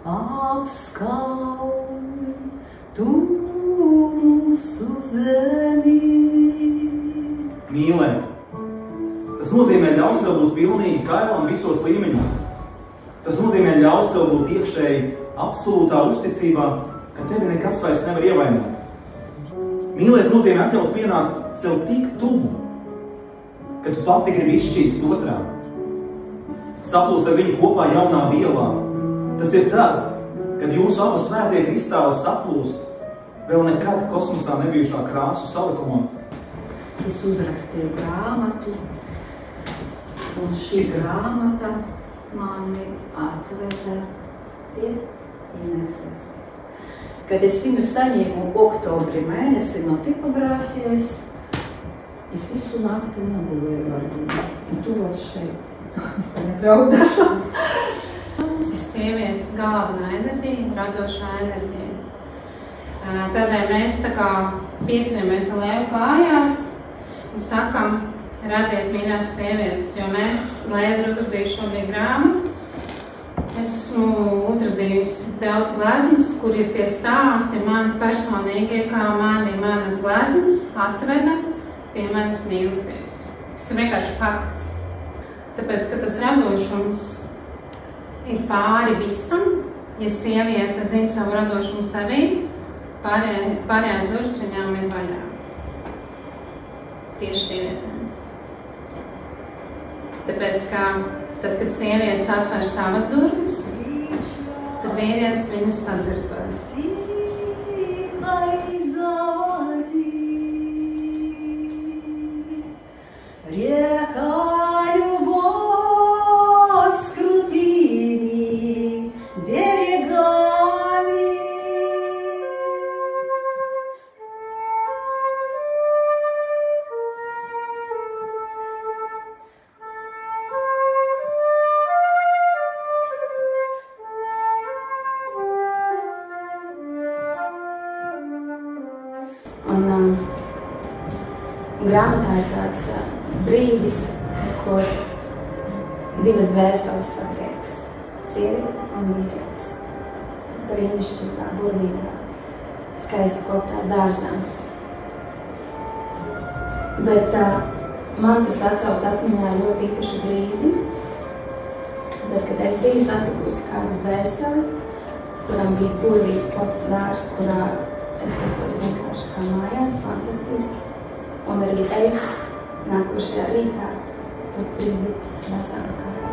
apskauj tu mūsu zemi. Mīlēt. Tas nozīmē ļaut sev būt pilnīgi kailam visos līmeņos. Tas nozīmē ļaut sev būt iekšēji absolūtā uzticībā, ka tevi nekas vairs nevar ievainot. Mīlēt nozīmē atļaut pienākt sev tik tuvu, ka tu pati gribi izšķīst otrā. Saplūst ar viņu kopā jaunā vielā. Tas ir tad, kad jūsu abu svētie kristāli saplūst vēl nekad kosmosā nebijušā krāsu salikumā. Es uzrakstīju grāmatu, un šī grāmata mani atveda pie Ineses. Kad es viņu saņēmu oktobri mēnesi no tipogrāfijas, es visu nakti negulēju ar viņu. Un turot šeit. Es tagad raudāšu. Tas ir sievietes galvenā enerģija, radošā enerģija. Tādēļ mēs tā kā pieceļamies ar Lēvu kājās un sakam, radiet mīļās sievietes, jo mēs, Lēva ir uzradījuši šobrīd grāmatu. Es esmu uzradījusi daudz gleznas, kur ir tie stāsti mani personīgie, kā mani manas gleznas atveda pie manas mīlestības. Tas ir vienkārši fakts. Tāpēc, ka tas radošums ir pāri visam, ja sieviete zina savu radošumu sevī, pārējās durvis viņām ir vaļā. Tieši sievietēm. Tāpēc, ka tad, kad sievietes atver savas durvis, tad vīrietis viņas sadzirdos. Grāmatā ir tāds brīdis, kur divas dvēseles satiekas - sieviete un vīrietis. Brīnišķīgā, burvīgā, skaisti koptā dārzā. Bet man tas atsauc atmiņā ļoti īpašu brīdi, tad, kad es biju satikusi kādu dvēseli, kuram bija burvīgi kopts dārs, kurā es jutos vienkārši kā mājās, fantastiski. Un arī es nākošajā rītā tur biju krasām kā